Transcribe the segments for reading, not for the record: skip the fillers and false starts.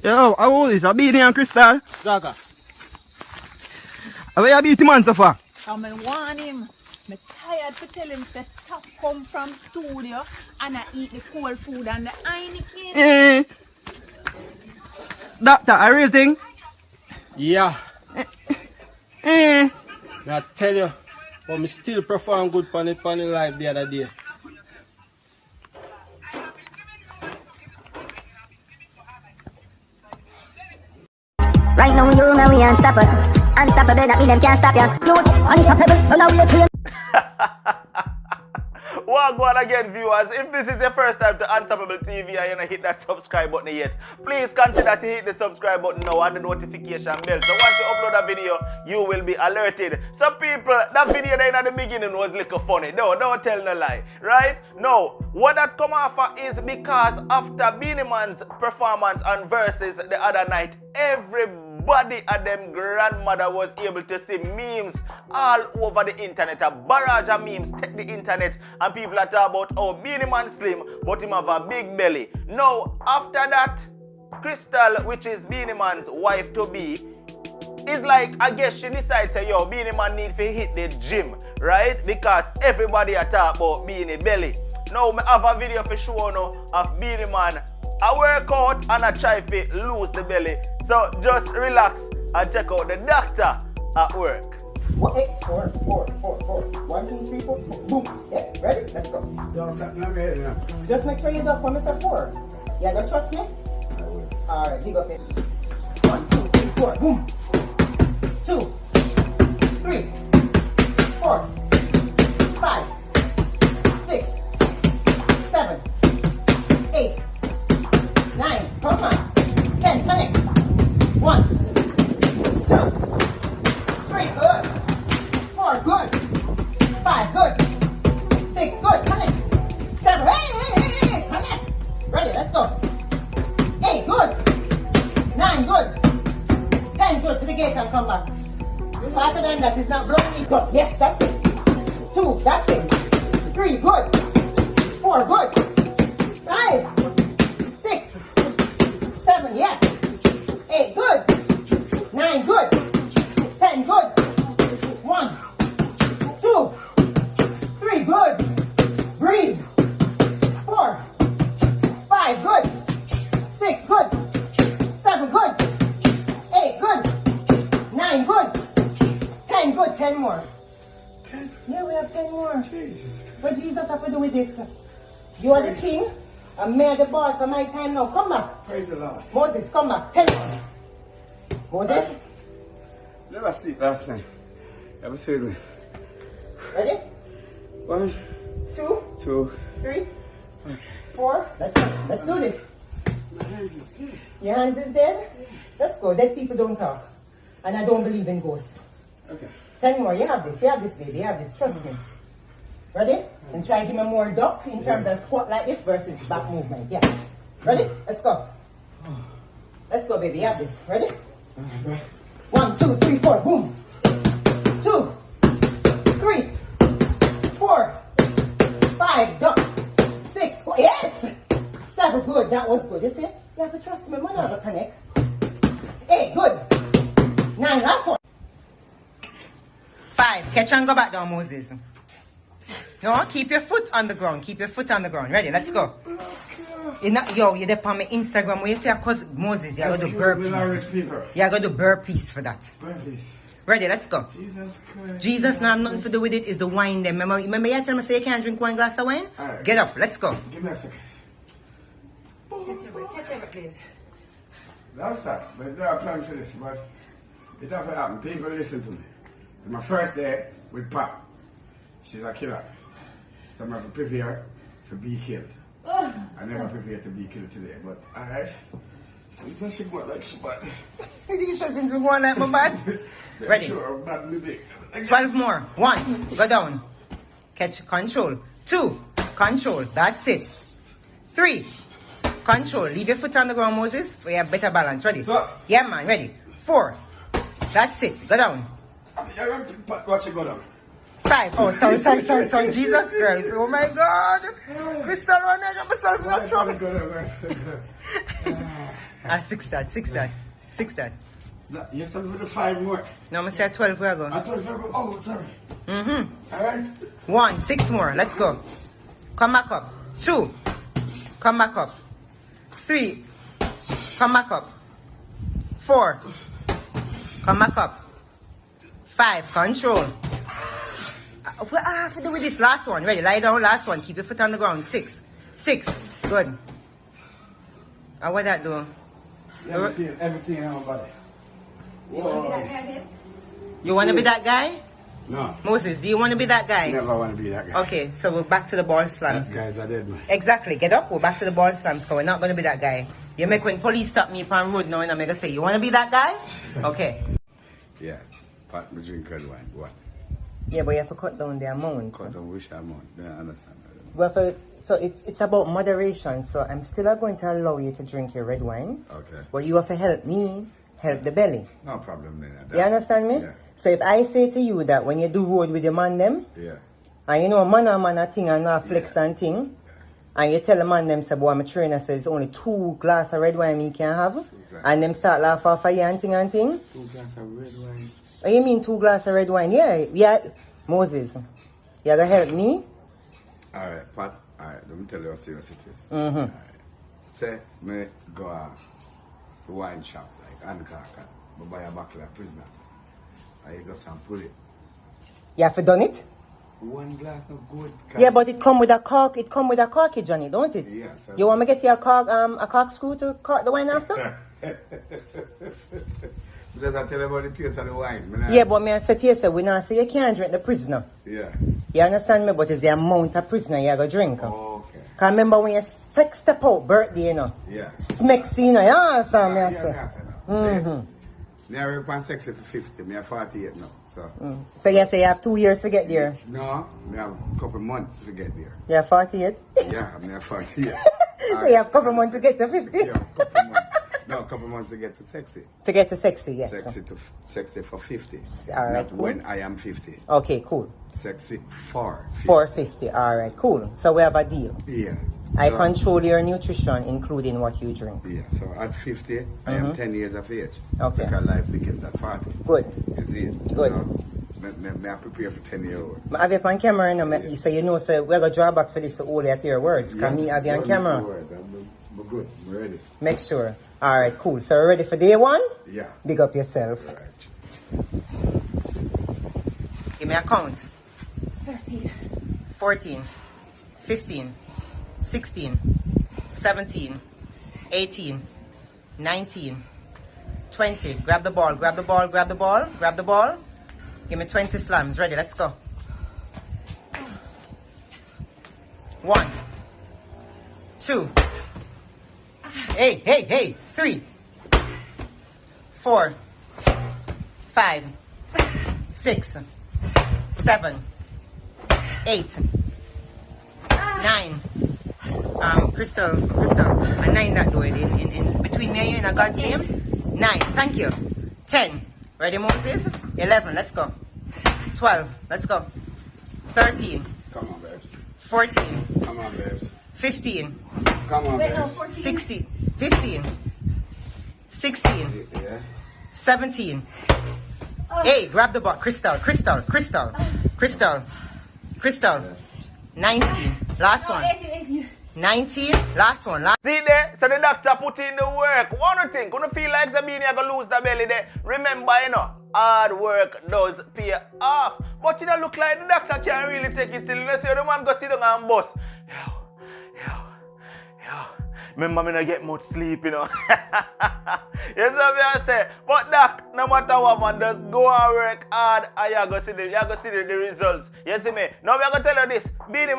Yo, how old is it? Beenie and Krystal? Saga. How you beat him on so far? I'm gonna warn him. I'm tired to tell him say stop come from studio and I eat the cold food and the Heineken. Eh. Doctor, a real thing? Yeah. Eh. I tell you, but me still perform good on the live the other day. Right now you know we unstoppable. Unstoppable, that mean them can't stop ya. Dude, unstoppable, so now we are trained. Welcome again, viewers. If this is your first time to Unstoppable TV and you don't hit that subscribe button yet, please consider to hit the subscribe button now and the notification bell. So once you upload a video, you will be alerted. Some people, that video there in the beginning was a little funny. No, don't tell no lie. Right? No. What that come off is because after Beenie Man's performance on Versus the other night, everybody and them grandmother was able to see memes all over the internet. A barrage of memes take the internet and people are talking about how Beenie Man slim but him have a big belly. Now after that, Krystal, which is Beenie Man's wife to be, is like, I guess she decides say, yo, Beenie Man need to hit the gym, right? Because everybody are talking about Beenie belly. Now I have a video for sure now of Beenie Man I work out and I try to lose the belly. So just relax and check out the doctor at work. What? 8, 4, 4, 4, 4. 1, 2, 3, 4, 4. Boom. Yeah, ready? Let's go. Don't stop me ready now. Just make sure you don't promise a 4. Yeah, don't trust me? I will. Alright, dig up it. 1, 2, 3, 4. Boom. 2, 3, 4, 5, 6, 7, 8, 9, come on. 10, connect. 1, 2, 3, good. 4, good. 5, good. 6, good. Connect. 7, hey, connect. Ready, let's go. 8, good. 9, good. 10, good. To the gate and come back. Faster than that, it's not blowing. Good. Yes, that's it. 2, that's it. 3, good. 4, good. 5, 6, 7, yes. 8, good. 9, good. 10, good. 1, 2, 3, good. Breathe. 4, 5, good. 6, good. 7, good. 8, good. 9, good. 10, good. 10 more. 10? Yeah, we have 10 more. Jesus. What Jesus have to do with this? You are the king, and me are the boss of my time now. Come back. Praise the Lord. Moses, come back. 10 more. Moses, Never sleep last night. Ever see me? ready? 1, 2, 2. 3, 4. Let's go. Let's do this. My hands is dead. Your hands is dead? Let's go. Dead people don't talk. And I don't believe in ghosts. Okay. 10 more. You have this. You have this, baby. You have this. Trust me. Ready? And try to give me more duck in terms of squat like this versus back movement. Yeah. Ready? Let's go. Let's go, baby. You have this. Ready? 1, 2, 3, 4. Boom. 2, 3, 4, 5. Duck. 6. Yes. 7. Good. That was good. You see? You have to trust me. Man, I have a connect. 8. Good. 9. Last one. 5. Catch and go back down, Moses. No, keep your foot on the ground. Keep your foot on the ground. Ready? Let's go. Yo, you're there on my Instagram. Where if you're cause Moses, you're going to do burpees. You're going to do burpees for that. Burpees. Ready? Let's go. Jesus Christ. Jesus, now nothing to do with it. Is the wine there. Remember you tell me say you can't drink 1 glass of wine? Right. Get up. Let's go. Give me a second. Catch your breath, please. That's that. But there are plans for this, but it hasn't happened. People listen to me. It's my first day with Pop. She's a killer. So I'm going to prepare for be killed. I never prepared to be killed today, but alright. Since she went like she bad. Since we want like my bad. Ready? Sure, bad me big. 12 more. 1. Go down. Catch. Control. 2. Control. That's it. 3. Control. Leave your foot on the ground, Moses. We have better balance. Ready? So, yeah, man. Ready? 4. That's it. Go down. Watch it go down. 5. Oh, sorry. Jesus Christ. Oh my God. Krystal, I got myself in trouble. 6 that. 6 that. No, you said with the 5 more. No, I'm say 12 we are going. I thought you were going. Oh, sorry. Mm-hmm. Alright. 1, 6 more. Let's go. Come back up. 2. Come back up. 3. Come back up. 4. Come back up. 5. Control. What I have to do with this last one? Ready? Lie down. Last one. Keep your foot on the ground. 6. 6. Good. And what that do? Everything in my body. You want to be that guy? No. Moses, do you want to be that guy? Never want to be that guy. Okay, so we're back to the ball slams. That guy's a dead man. Exactly. Get up. We're back to the ball slams. So we're not going to be that guy. You make when police stop me on road now and I'm going to say, you want to be that guy? Okay. Yeah. But we drink red wine. What? Yeah, but you have to cut down the amount. Cut down which amount? I don't understand. So it's about moderation. So I'm still going to allow you to drink your red wine. Okay. But you have to help me help the belly. No problem then. You understand me? Yeah. So if I say to you that when you do road with your man them, Yeah. and you know man a thing and not flex and thing, and you tell the man them say, boy, my trainer says it's only 2 glasses of red wine me can have, and them start laugh off of you and thing and thing. 2 glasses of red wine. What you mean 2 glasses of red wine? Yeah. Moses, you gonna help me? Alright, Pat. Alright, let me tell you how serious it is. Mm-hmm. Alright. Say, me go to wine shop, like Hancock, and buy a bottle of prisoner. And you go and pull it. You have to done it? 1 glass no good. Yeah, but it come with a cork. It come with a corkage on it, don't it? Yeah. So You want me to get you a cork screw to cork the wine after? Because I tell you about the taste of the wine. Yeah, but me I say to you, say, we not say you can't drink the prisoner. Yeah. You understand me? But it's the amount of prisoner you go drink. Okay. Cause remember when you step out birthday, you know? Yeah. Smexy, you know? You understand me? I Yeah, say? I say now. Me I work on sexy for 50. Me I 48 now. So. So you say you have 2 years to get there? No, me have a couple months to get there. You have 48? Yeah, me have 48. So you have a couple months to get to 50? Yeah, a couple months. No, a couple months to get to sexy. To get to sexy, yes. Sexy for 50. All right, Not cool. when I am 50. Okay, cool. Sexy for 50. 450. All right, cool. So we have a deal. Yeah. I So- control your nutrition, including what you drink. Yeah, so at 50, I am 10 years of age. Okay. Because life begins at 40. Good. You see it? Good. So, me I prepare for 10 years old. I have you on camera, and so you know, so we're going to draw back for this to hold at your words. Because me have you on camera. I'm good. I'm ready. Make sure. All right, cool. So we're ready for day 1? Yeah. Big up yourself. All right. Give me a count. 13. 14, 15, 16, 17, 18, 19, 20. Grab the ball, grab the ball, grab the ball, grab the ball. Give me 20 slams. Ready, let's go. 1, 2. Hey. 3, 4, 5, 6, 7, 8, 9. Krystal, a 9 that do it in between me and you in a God's name. 9, thank you. 10, ready Moses? 11, let's go. 12, let's go. 13, Come on, babes. 14, Come on, babes. 15, Come on, Wait, no, babes. 14. 16, 15, 16, Yeah. 17. Hey, grab the ball. Krystal. 19. Last one. 19. Last one. See there? So the doctor put in the work. What do you think? Couldn't feel like Beenie are going to lose the belly there. Remember, you know, hard work does pay off. But it don't look like the doctor can't really take it still. You know, see the man go sit down and bust. Yo. Remember, me not get much sleep, you know. You see what I say? But doc, no matter what, man, just go and work hard and you go see the results. You see me? Now, I'm going to tell you this. Beenie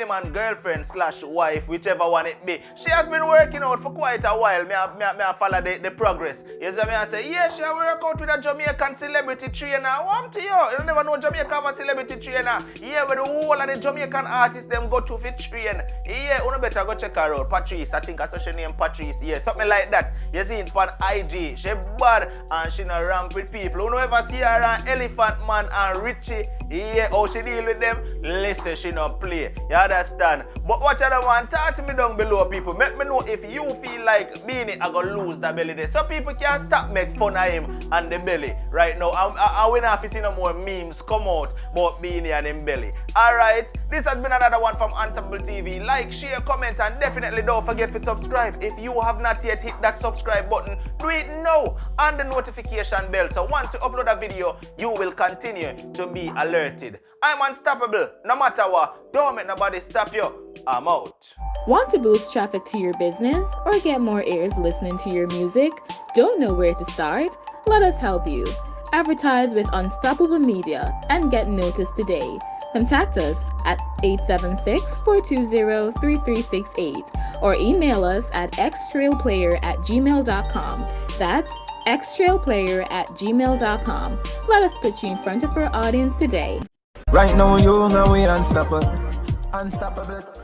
man girlfriend / wife, whichever one it be. She has been working out for quite a while. Me I follow the progress. You see me? I say, yeah, she work out with a Jamaican celebrity trainer. What to you? You don't never know Jamaica have a celebrity trainer. Yeah, where the whole of the Jamaican artists them go to fit train. Yeah, you better go check her out. Patrice, I think I saw she name Patrice. Yeah, something like that. You see it on IG. She bad and she no ramp with people. Who ever see her around Elephant Man and Richie? Yeah, how she deal with them? Listen, she no play. You understand? But what you don't want, talk to me down below, people. Let me know if you feel like Beenie are gonna lose the belly there. So people can't stop make fun of him and the belly right now. I will not see no more memes come out about Beenie and him belly. Alright, this has been another one from Unstoppable TV. Like, share, comment, and definitely don't forget to subscribe. If you have not yet hit that subscribe button, do it now on the notification bell. So once you upload a video, you will continue to be alerted. I'm unstoppable. No matter what, don't make nobody stop you. I'm out. Want to boost traffic to your business or get more ears listening to your music? Don't know where to start? Let us help you. Advertise with Unstoppable Media and get noticed today. Contact us at 876-420-3368 or email us at xtrailplayer@gmail.com. That's xtrailplayer@gmail.com. Let us put you in front of our audience today. Right now, you know we unstoppable. Unstoppable.